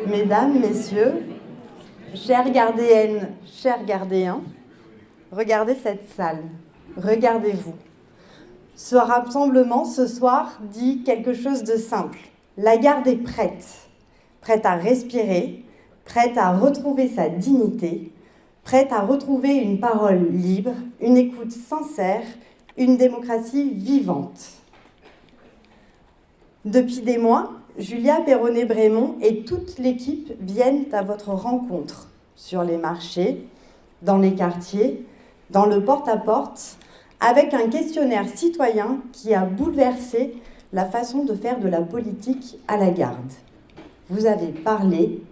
Mesdames, Messieurs, chères gardéennes, chers gardéens, regardez cette salle, regardez-vous. Ce rassemblement ce soir dit quelque chose de simple. La garde est prête, prête à respirer, prête à retrouver sa dignité, prête à retrouver une parole libre, une écoute sincère, une démocratie vivante. Depuis des mois, Julia Perronnet-Brémond et toute l'équipe viennent à votre rencontre sur les marchés, dans les quartiers, dans le porte-à-porte, avec un questionnaire citoyen qui a bouleversé la façon de faire de la politique à la garde. Vous avez parlé,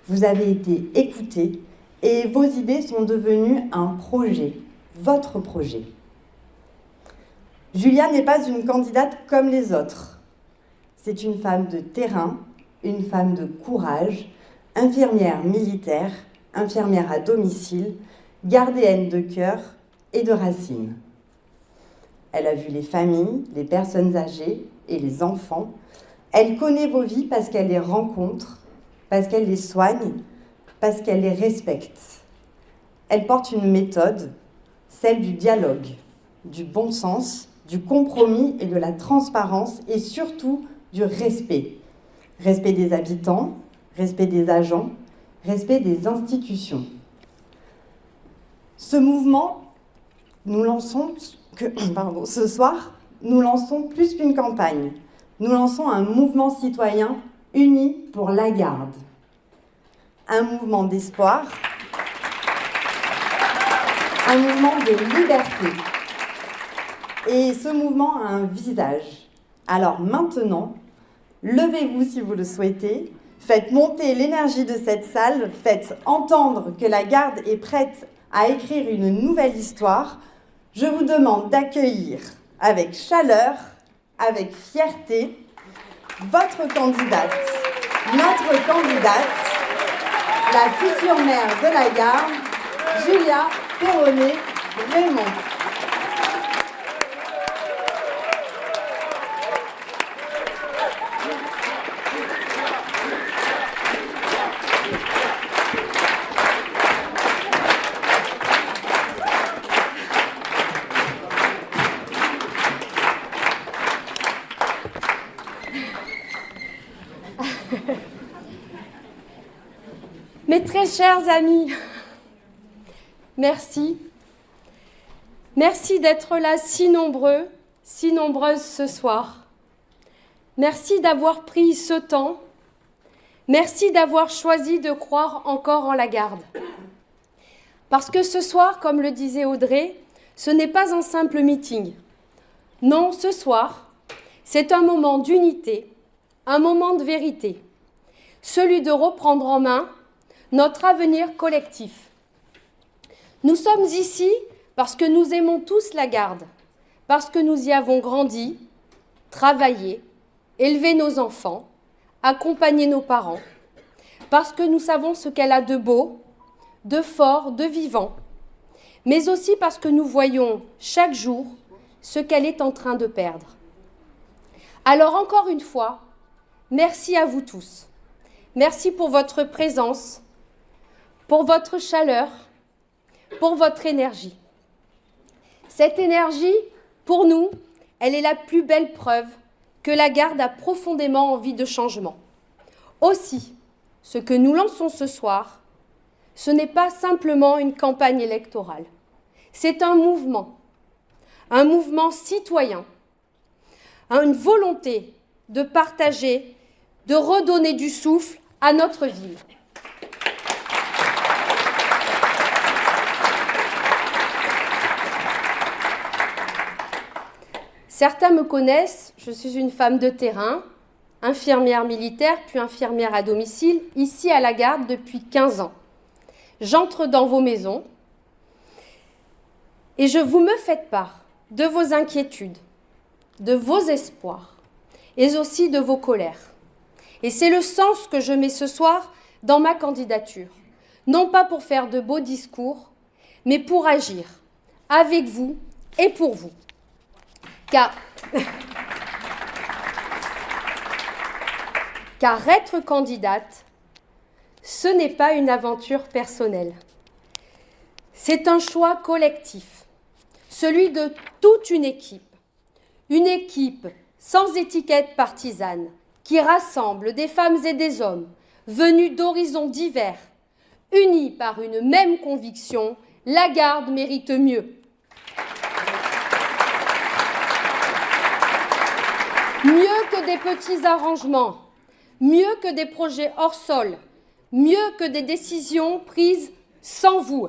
vous avez été écoutés et vos idées sont devenues un projet, votre projet. Julia n'est pas une candidate comme les autres. C'est une femme de terrain, une femme de courage, infirmière militaire, infirmière à domicile, gardéenne de cœur et de racines. Elle a vu les familles, les personnes âgées et les enfants. Elle connaît vos vies parce qu'elle les rencontre, parce qu'elle les soigne, parce qu'elle les respecte. Elle porte une méthode, celle du dialogue, du bon sens, du compromis et de la transparence et surtout du respect. Respect des habitants, respect des agents, respect des institutions. Ce mouvement, ce soir, nous lançons plus qu'une campagne. Nous lançons un mouvement citoyen uni pour la garde. Un mouvement d'espoir, un mouvement de liberté. Et ce mouvement a un visage. Alors maintenant, levez-vous si vous le souhaitez, faites monter l'énergie de cette salle, faites entendre que la garde est prête à écrire une nouvelle histoire. Je vous demande d'accueillir avec chaleur, avec fierté, votre candidate, notre candidate, la future maire de la garde, Julia Perronnet-Brémond. Mes très chers amis, merci. Merci d'être là si nombreux, si nombreuses ce soir. Merci d'avoir pris ce temps. Merci d'avoir choisi de croire encore en la garde. Parce que ce soir, comme le disait Audrey, ce n'est pas un simple meeting. Non, ce soir, c'est un moment d'unité, un moment de vérité. Celui de reprendre en main notre avenir collectif. Nous sommes ici parce que nous aimons tous la garde, parce que nous y avons grandi, travaillé, élevé nos enfants, accompagné nos parents, parce que nous savons ce qu'elle a de beau, de fort, de vivant, mais aussi parce que nous voyons chaque jour ce qu'elle est en train de perdre. Alors encore une fois, merci à vous tous. Merci pour votre présence, pour votre chaleur, pour votre énergie. Cette énergie, pour nous, elle est la plus belle preuve que la garde a profondément envie de changement. Aussi, ce que nous lançons ce soir, ce n'est pas simplement une campagne électorale. C'est un mouvement citoyen, une volonté de partager, de redonner du souffle à notre ville. Certains me connaissent, je suis une femme de terrain, infirmière militaire, puis infirmière à domicile, ici à la garde depuis 15 ans. J'entre dans vos maisons et vous me faites part de vos inquiétudes, de vos espoirs et aussi de vos colères. Et c'est le sens que je mets ce soir dans ma candidature. Non pas pour faire de beaux discours, mais pour agir avec vous et pour vous. Car être candidate, ce n'est pas une aventure personnelle. C'est un choix collectif, celui de toute une équipe sans étiquette partisane, qui rassemble des femmes et des hommes venus d'horizons divers, unis par une même conviction, la Garde mérite mieux. Mieux que des petits arrangements, mieux que des projets hors sol, mieux que des décisions prises sans vous,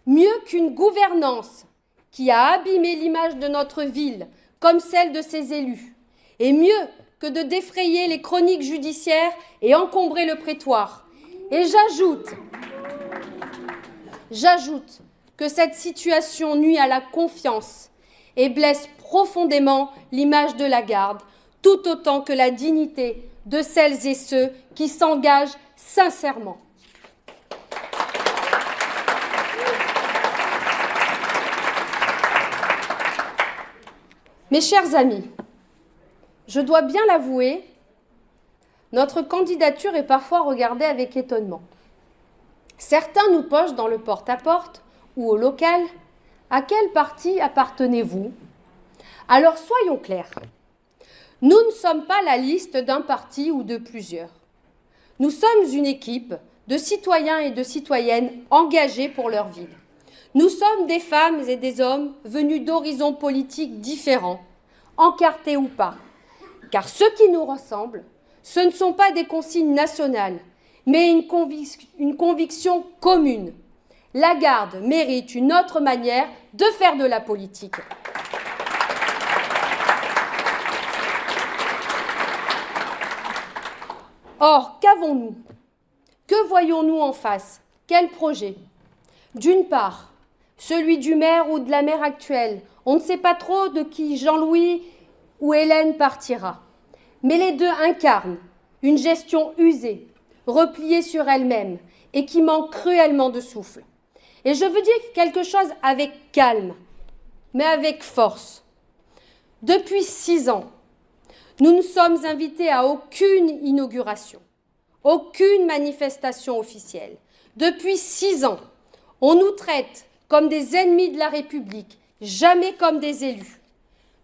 mieux qu'une gouvernance qui a abîmé l'image de notre ville comme celle de ses élus, et mieux que de défrayer les chroniques judiciaires et encombrer le prétoire. Et j'ajoute que cette situation nuit à la confiance et blesse profondément l'image de la Garde, tout autant que la dignité de celles et ceux qui s'engagent sincèrement. Mes chers amis, je dois bien l'avouer, notre candidature est parfois regardée avec étonnement. Certains nous posent dans le porte-à-porte ou au local « À quel parti appartenez-vous » Alors soyons clairs, nous ne sommes pas la liste d'un parti ou de plusieurs. Nous sommes une équipe de citoyens et de citoyennes engagés pour leur ville. Nous sommes des femmes et des hommes venus d'horizons politiques différents, encartés ou pas. Car ce qui nous rassemble, ce ne sont pas des consignes nationales, mais une conviction commune. La Garde mérite une autre manière de faire de la politique. Or, qu'avons-nous? Que voyons-nous en face? Quel projet? D'une part, celui du maire ou de la maire actuelle. On ne sait pas trop de qui Jean-Louis ou Hélène partira. Mais les deux incarnent une gestion usée, repliée sur elle-même et qui manque cruellement de souffle. Et je veux dire quelque chose avec calme, mais avec force. Depuis 6 ans, nous ne sommes invités à aucune inauguration, aucune manifestation officielle. Depuis 6 ans, on nous traite comme des ennemis de la République, jamais comme des élus.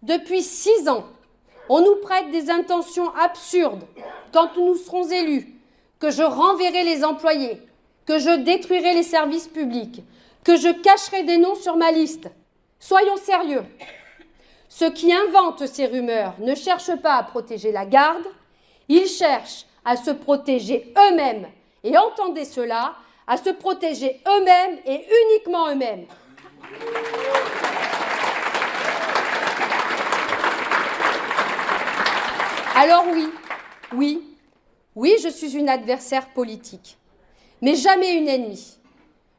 Depuis 6 ans, on nous prête des intentions absurdes quand nous serons élus, que je renverrai les employés, que je détruirai les services publics, que je cacherai des noms sur ma liste. Soyons sérieux. Ceux qui inventent ces rumeurs ne cherchent pas à protéger la Garde, ils cherchent à se protéger eux-mêmes. Et entendez cela, à se protéger eux-mêmes et uniquement eux-mêmes. Alors oui, je suis une adversaire politique, mais jamais une ennemie.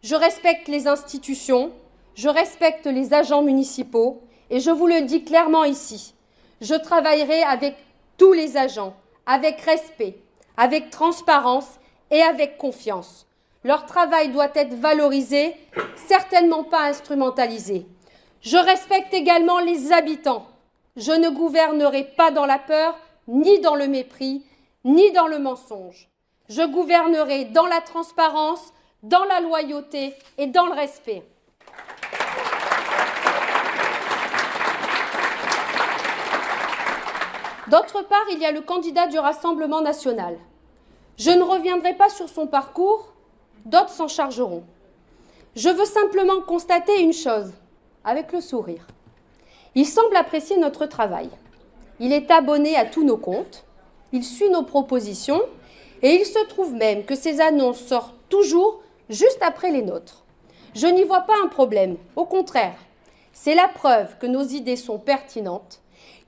Je respecte les institutions, je respecte les agents municipaux et je vous le dis clairement ici, je travaillerai avec tous les agents, avec respect, avec transparence et avec confiance. Leur travail doit être valorisé, certainement pas instrumentalisé. Je respecte également les habitants. Je ne gouvernerai pas dans la peur, ni dans le mépris, ni dans le mensonge. Je gouvernerai dans la transparence, dans la loyauté et dans le respect. D'autre part, il y a le candidat du Rassemblement national. Je ne reviendrai pas sur son parcours, d'autres s'en chargeront. Je veux simplement constater une chose, avec le sourire. Il semble apprécier notre travail. Il est abonné à tous nos comptes, il suit nos propositions et il se trouve même que ses annonces sortent toujours juste après les nôtres. Je n'y vois pas un problème, au contraire. C'est la preuve que nos idées sont pertinentes,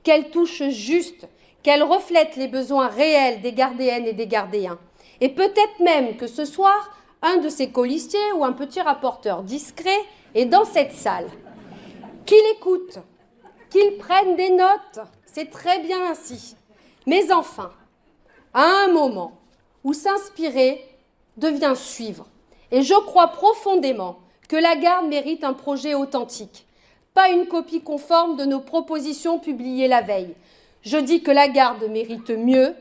qu'elles touchent juste, qu'elles reflètent les besoins réels des gardéennes et des gardéens. Et peut-être même que ce soir, un de ses colistiers ou un petit rapporteur discret est dans cette salle. Qu'il écoute, qu'il prenne des notes, c'est très bien ainsi. Mais enfin, à un moment où s'inspirer devient suivre. Et je crois profondément que la Garde mérite un projet authentique, pas une copie conforme de nos propositions publiées la veille. Je dis que la Garde mérite mieux,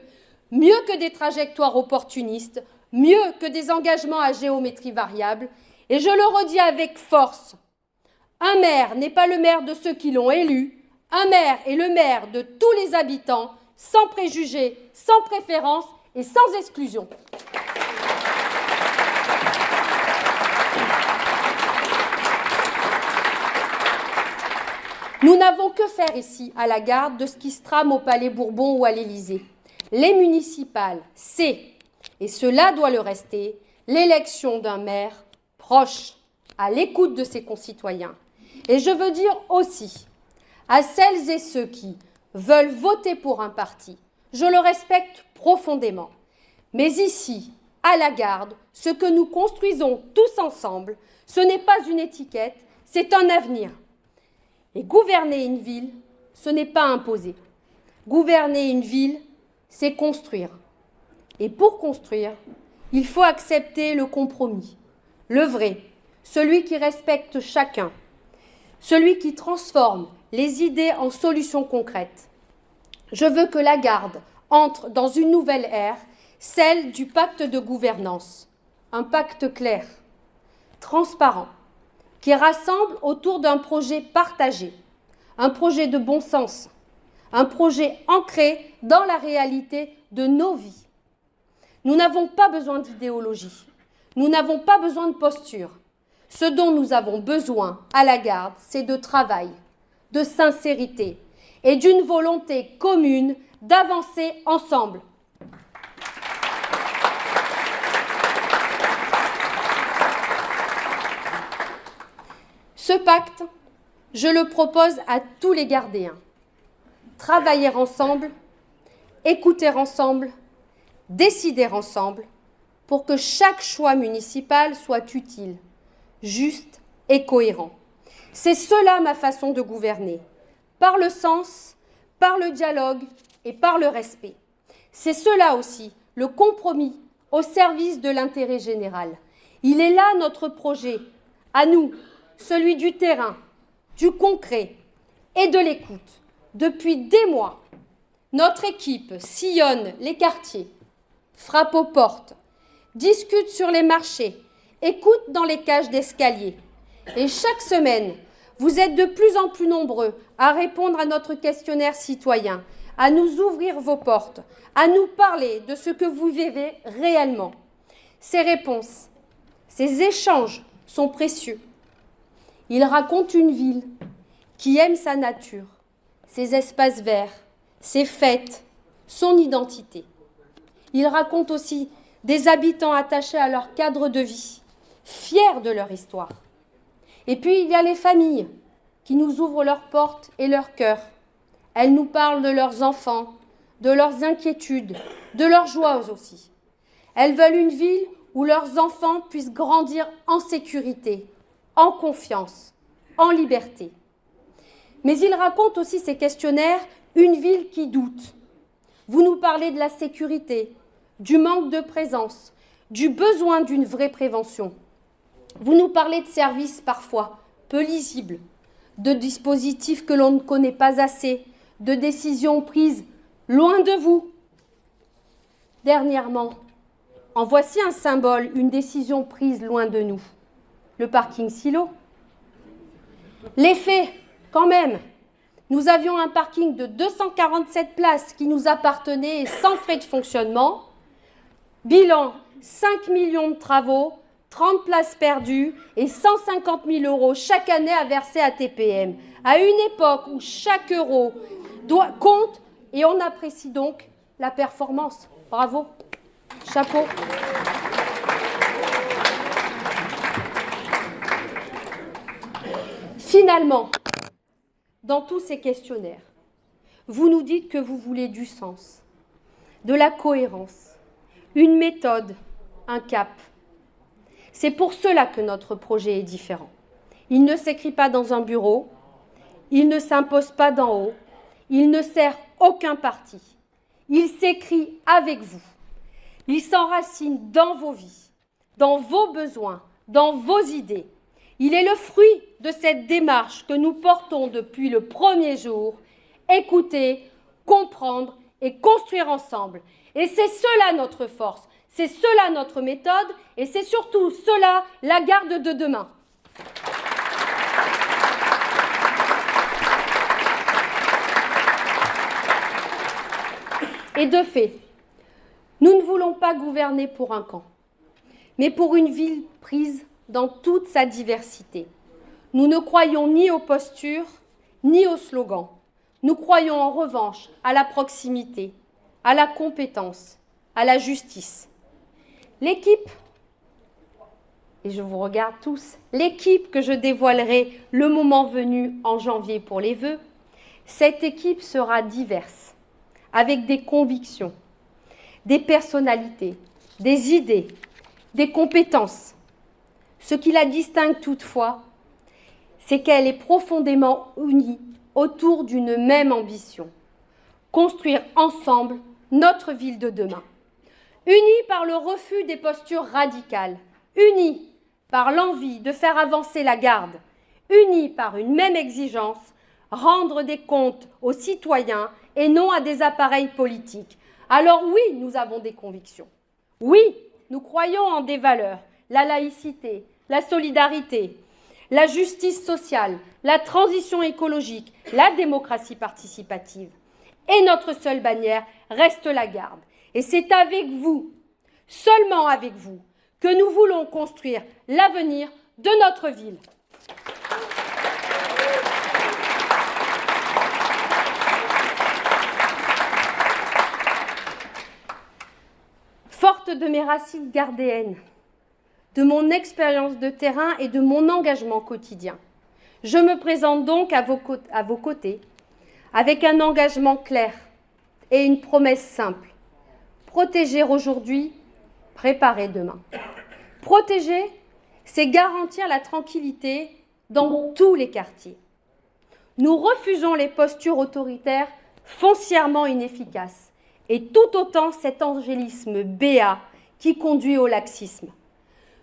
mieux que des trajectoires opportunistes, mieux que des engagements à géométrie variable. Et je le redis avec force, un maire n'est pas le maire de ceux qui l'ont élu, un maire est le maire de tous les habitants, sans préjugés, sans préférence et sans exclusion. Nous n'avons que faire ici, à la Garde, de ce qui se trame au Palais Bourbon ou à l'Élysée. Les municipales, c'est, et cela doit le rester, l'élection d'un maire proche, à l'écoute de ses concitoyens. Et je veux dire aussi à celles et ceux qui veulent voter pour un parti, je le respecte profondément. Mais ici, à la Garde, ce que nous construisons tous ensemble, ce n'est pas une étiquette, c'est un avenir. Et gouverner une ville, ce n'est pas imposer. Gouverner une ville, c'est construire. Et pour construire, il faut accepter le compromis, le vrai, celui qui respecte chacun, celui qui transforme les idées en solutions concrètes. Je veux que la Garde entre dans une nouvelle ère, celle du pacte de gouvernance, un pacte clair, transparent, qui rassemble autour d'un projet partagé, un projet de bon sens, un projet ancré dans la réalité de nos vies. Nous n'avons pas besoin d'idéologie, nous n'avons pas besoin de posture. Ce dont nous avons besoin à la Garde, c'est de travail, de sincérité et d'une volonté commune d'avancer ensemble. Ce pacte, je le propose à tous les Gardéens. Travailler ensemble, écouter ensemble, décider ensemble pour que chaque choix municipal soit utile, juste et cohérent. C'est cela ma façon de gouverner, par le sens, par le dialogue et par le respect. C'est cela aussi, le compromis au service de l'intérêt général. Il est là notre projet, à nous, celui du terrain, du concret et de l'écoute. Depuis des mois, notre équipe sillonne les quartiers, frappe aux portes, discute sur les marchés, écoute dans les cages d'escalier. Et chaque semaine, vous êtes de plus en plus nombreux à répondre à notre questionnaire citoyen, à nous ouvrir vos portes, à nous parler de ce que vous vivez réellement. Ces réponses, ces échanges sont précieux. Ils racontent une ville qui aime sa nature, ses espaces verts, ses fêtes, son identité. Ils racontent aussi des habitants attachés à leur cadre de vie, fiers de leur histoire. Et puis, il y a les familles qui nous ouvrent leurs portes et leurs cœurs. Elles nous parlent de leurs enfants, de leurs inquiétudes, de leurs joies aussi. Elles veulent une ville où leurs enfants puissent grandir en sécurité, en confiance, en liberté. Mais ils racontent aussi, ces questionnaires, une ville qui doute. Vous nous parlez de la sécurité, du manque de présence, du besoin d'une vraie prévention. Vous nous parlez de services parfois peu lisibles, de dispositifs que l'on ne connaît pas assez, de décisions prises loin de vous. Dernièrement, en voici un symbole, une décision prise loin de nous. Le parking silo. Les faits, quand même. Nous avions un parking de 247 places qui nous appartenait et sans frais de fonctionnement. Bilan, 5 millions de travaux, 30 places perdues et 150 000 € chaque année à verser à TPM. À une époque où chaque euro compte et on apprécie donc la performance. Bravo, chapeau. Finalement, dans tous ces questionnaires, vous nous dites que vous voulez du sens, de la cohérence, une méthode, un cap. C'est pour cela que notre projet est différent. Il ne s'écrit pas dans un bureau, il ne s'impose pas d'en haut, il ne sert aucun parti. Il s'écrit avec vous. Il s'enracine dans vos vies, dans vos besoins, dans vos idées. Il est le fruit de cette démarche que nous portons depuis le premier jour. Écouter, comprendre et construire ensemble. Et c'est cela notre force, c'est cela notre méthode, et c'est surtout cela la garde de demain. Et de fait, nous ne voulons pas gouverner pour un camp, mais pour une ville prise dans toute sa diversité. Nous ne croyons ni aux postures, ni aux slogans. Nous croyons en revanche à la proximité, à la compétence, à la justice. L'équipe, et je vous regarde tous, l'équipe que je dévoilerai le moment venu en janvier pour les vœux, cette équipe sera diverse, avec des convictions, des personnalités, des idées, des compétences. Ce qui la distingue toutefois, c'est qu'elle est profondément unie autour d'une même ambition, construire ensemble notre ville de demain. Unie par le refus des postures radicales, unie par l'envie de faire avancer la garde, unie par une même exigence, rendre des comptes aux citoyens et non à des appareils politiques. Alors oui, nous avons des convictions. Oui, nous croyons en des valeurs, la laïcité, la solidarité, la justice sociale, la transition écologique, la démocratie participative. Et notre seule bannière reste la garde. Et c'est avec vous, seulement avec vous, que nous voulons construire l'avenir de notre ville. Forte de mes racines gardéennes, de mon expérience de terrain et de mon engagement quotidien, je me présente donc à vos côtés avec un engagement clair et une promesse simple. Protéger aujourd'hui, préparer demain. Protéger, c'est garantir la tranquillité dans tous les quartiers. Nous refusons les postures autoritaires foncièrement inefficaces et tout autant cet angélisme béat qui conduit au laxisme.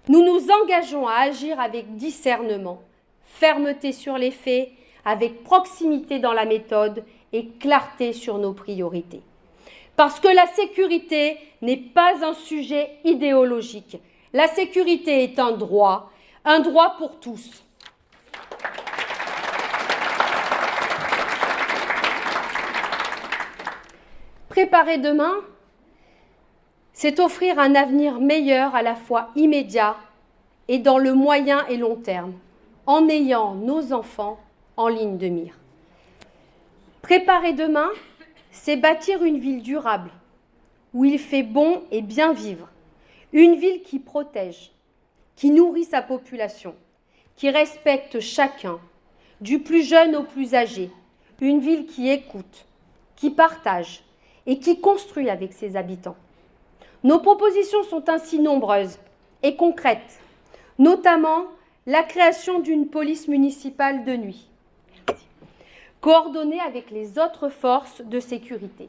Nous nous engageons à agir avec discernement, fermeté sur les faits, avec proximité dans la méthode et clarté sur nos priorités. Parce que la sécurité n'est pas un sujet idéologique. La sécurité est un droit pour tous. Préparer demain, c'est offrir un avenir meilleur à la fois immédiat et dans le moyen et long terme, en ayant nos enfants en ligne de mire. Préparer demain, c'est bâtir une ville durable, où il fait bon et bien vivre, une ville qui protège, qui nourrit sa population, qui respecte chacun, du plus jeune au plus âgé, une ville qui écoute, qui partage et qui construit avec ses habitants. Nos propositions sont ainsi nombreuses et concrètes, notamment la création d'une police municipale de nuit, coordonnée avec les autres forces de sécurité,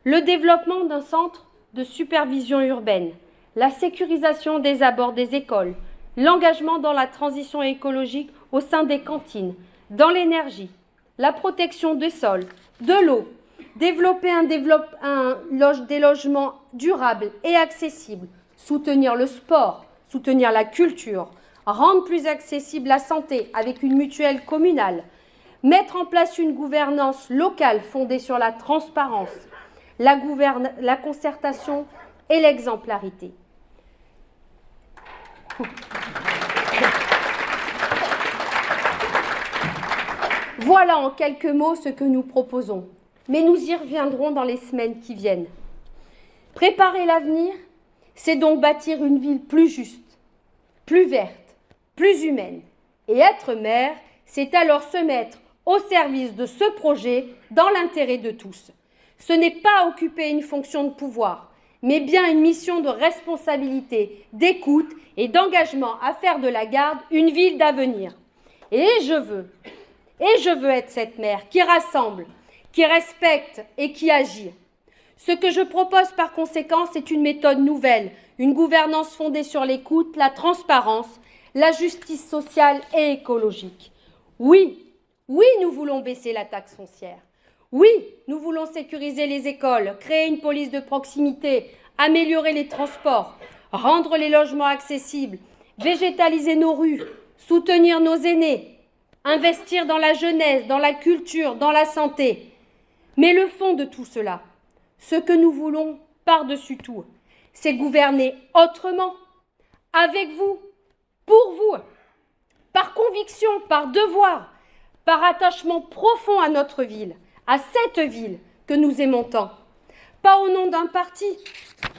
le développement d'un centre de supervision urbaine, la sécurisation des abords des écoles, l'engagement dans la transition écologique au sein des cantines, dans l'énergie, la protection des sols, de l'eau, développer des logements durables et accessibles, soutenir le sport, soutenir la culture, rendre plus accessible la santé avec une mutuelle communale, mettre en place une gouvernance locale fondée sur la transparence, la concertation et l'exemplarité. Voilà en quelques mots ce que nous proposons, mais nous y reviendrons dans les semaines qui viennent. Préparer l'avenir, c'est donc bâtir une ville plus juste, plus verte, plus humaine. Et être maire, c'est alors se mettre au service de ce projet dans l'intérêt de tous. Ce n'est pas occuper une fonction de pouvoir, mais bien une mission de responsabilité, d'écoute et d'engagement à faire de la Garde une ville d'avenir. Et je veux être cette maire qui rassemble, qui respecte et qui agit. Ce que je propose par conséquent, c'est une méthode nouvelle, une gouvernance fondée sur l'écoute, la transparence, la justice sociale et écologique. Oui, nous voulons baisser la taxe foncière. Oui, nous voulons sécuriser les écoles, créer une police de proximité, améliorer les transports, rendre les logements accessibles, végétaliser nos rues, soutenir nos aînés, investir dans la jeunesse, dans la culture, dans la santé. Mais le fond de tout cela, ce que nous voulons par-dessus tout, c'est gouverner autrement, avec vous, pour vous, par conviction, par devoir, par attachement profond à notre ville, à cette ville que nous aimons tant. Pas au nom d'un parti,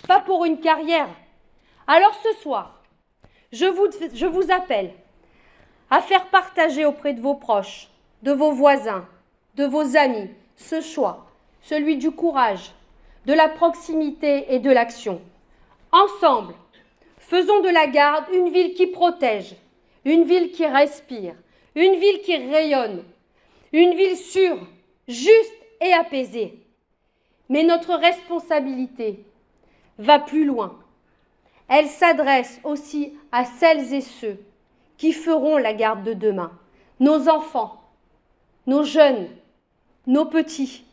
pas pour une carrière. Alors ce soir, je vous appelle à faire partager auprès de vos proches, de vos voisins, de vos amis, ce choix, celui du courage, de la proximité et de l'action. Ensemble, faisons de la Garde une ville qui protège, une ville qui respire, une ville qui rayonne, une ville sûre, juste et apaisée. Mais notre responsabilité va plus loin. Elle s'adresse aussi à celles et ceux qui feront la Garde de demain, nos enfants, nos jeunes, nos petits.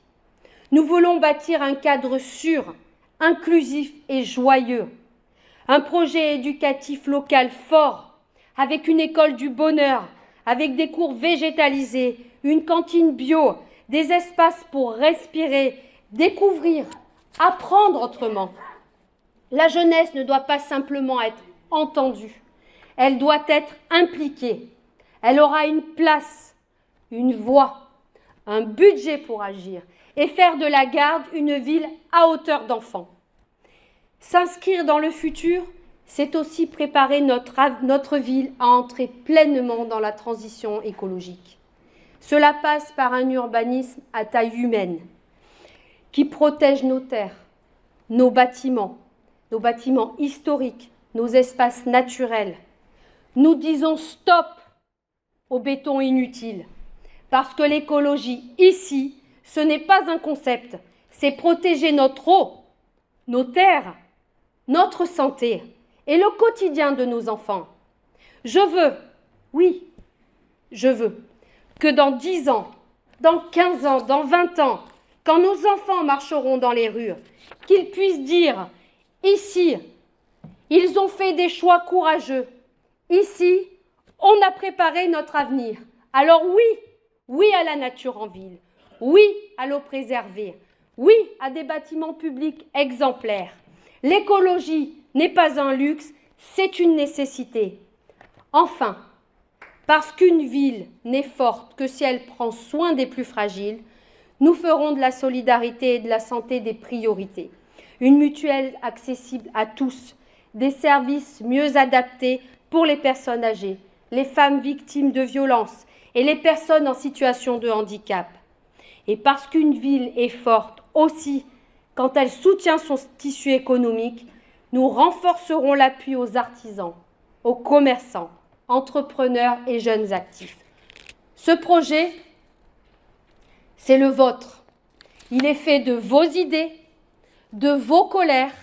Nous voulons bâtir un cadre sûr, inclusif et joyeux, un projet éducatif local fort, avec une école du bonheur, avec des cours végétalisés, une cantine bio, des espaces pour respirer, découvrir, apprendre autrement. La jeunesse ne doit pas simplement être entendue, elle doit être impliquée. Elle aura une place, une voix, un budget pour agir et faire de la Garde une ville à hauteur d'enfant. S'inscrire dans le futur, c'est aussi préparer notre ville à entrer pleinement dans la transition écologique. Cela passe par un urbanisme à taille humaine qui protège nos terres, nos bâtiments historiques, nos espaces naturels. Nous disons stop au béton inutile, parce que l'écologie ici, ce n'est pas un concept, c'est protéger notre eau, nos terres, notre santé et le quotidien de nos enfants. Je veux que dans 10 ans, dans 15 ans, dans 20 ans, quand nos enfants marcheront dans les rues, qu'ils puissent dire « Ici, ils ont fait des choix courageux. Ici, on a préparé notre avenir. Alors oui à la nature en ville. Oui à l'eau préservée. Oui à des bâtiments publics exemplaires. L'écologie n'est pas un luxe, c'est une nécessité. Enfin, parce qu'une ville n'est forte que si elle prend soin des plus fragiles, nous ferons de la solidarité et de la santé des priorités. Une mutuelle accessible à tous, des services mieux adaptés pour les personnes âgées, les femmes victimes de violences et les personnes en situation de handicap. Et parce qu'une ville est forte aussi quand elle soutient son tissu économique, nous renforcerons l'appui aux artisans, aux commerçants, entrepreneurs et jeunes actifs. Ce projet, c'est le vôtre. Il est fait de vos idées, de vos colères,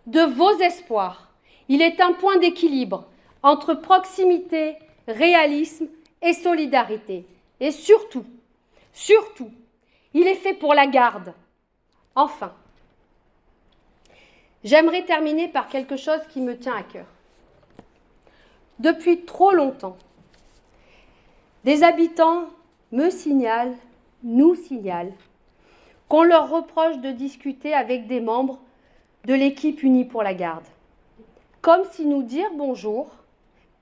de vos espoirs. Il est un point d'équilibre entre proximité, réalisme et solidarité. Et surtout, il est fait pour la Garde. Enfin, j'aimerais terminer par quelque chose qui me tient à cœur. Depuis trop longtemps, des habitants nous signalent qu'on leur reproche de discuter avec des membres de l'équipe Unie pour la Garde, comme si nous dire bonjour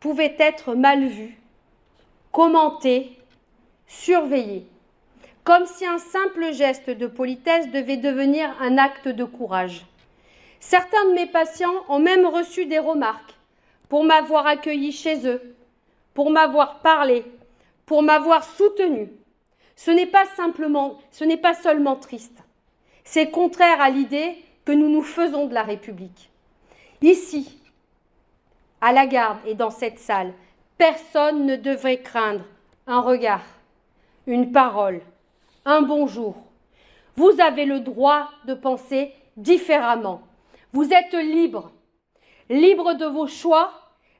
pouvait être mal vu, commenté, surveillé, comme si un simple geste de politesse devait devenir un acte de courage. Certains de mes patients ont même reçu des remarques pour m'avoir accueilli chez eux, pour m'avoir parlé, pour m'avoir soutenu. Ce n'est pas seulement triste, c'est contraire à l'idée que nous nous faisons de la République. Ici, à la Garde et dans cette salle, personne ne devrait craindre un regard, une parole, un bonjour. Vous avez le droit de penser différemment. Vous êtes libre, libre de vos choix,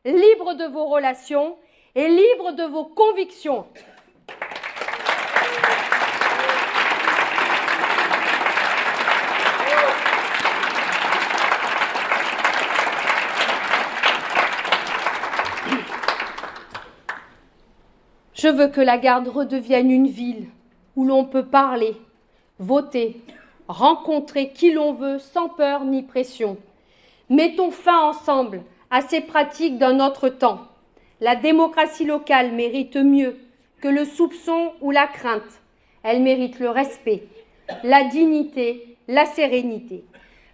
libre de vos relations et libre de vos convictions. Je veux que la Garde redevienne une ville où l'on peut parler, voter, rencontrer qui l'on veut sans peur ni pression. Mettons fin ensemble à ces pratiques d'un autre temps. La démocratie locale mérite mieux que le soupçon ou la crainte. Elle mérite le respect, la dignité, la sérénité.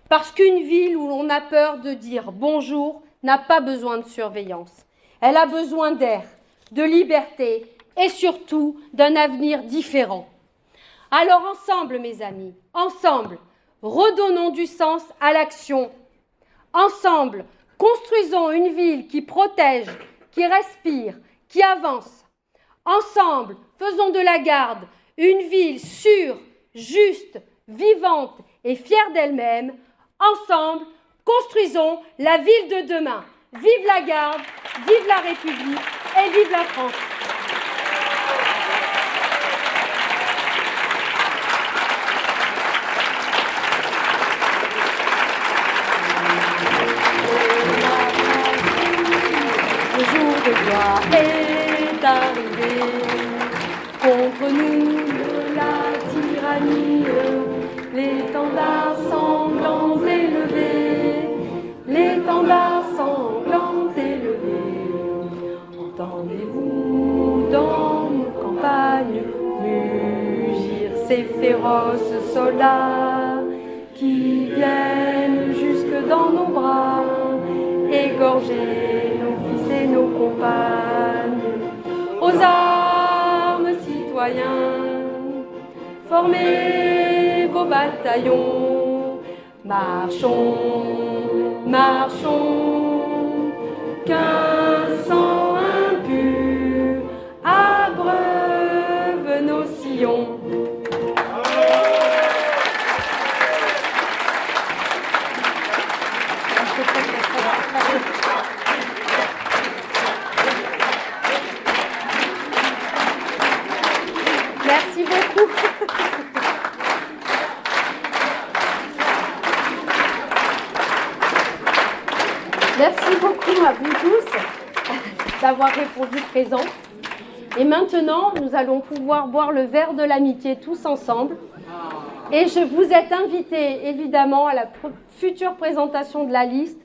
Parce qu'une ville où l'on a peur de dire bonjour n'a pas besoin de surveillance. Elle a besoin d'air, de liberté et surtout d'un avenir différent. Alors ensemble, mes amis, ensemble, redonnons du sens à l'action. Ensemble, construisons une ville qui protège, qui respire, qui avance. Ensemble, faisons de la Garde une ville sûre, juste, vivante et fière d'elle-même. Ensemble, construisons la ville de demain. Vive la Garde, vive la République et vive la France. Le jour de gloire est arrivé, contre nous la tyrannie, l'étendard sanglant élevé, l'étendard sanglant élevé. Entendez-vous dans nos campagnes mugir ces féroces soldats qui viennent jusque dans nos bras, égorger nos fils et nos compagnes. Aux armes, citoyens, formez vos bataillons, marchons, marchons, qu'un sang impur abreuve nos sillons. Merci beaucoup. Merci beaucoup à vous tous d'avoir répondu présent. Et maintenant, nous allons pouvoir boire le verre de l'amitié tous ensemble. Et je vous êtes invités évidemment à la future présentation de la liste,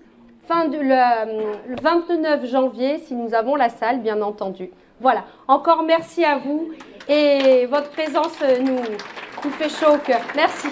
le 29 janvier, si nous avons la salle, bien entendu. Voilà, encore merci à vous et votre présence nous fait chaud au cœur. Merci.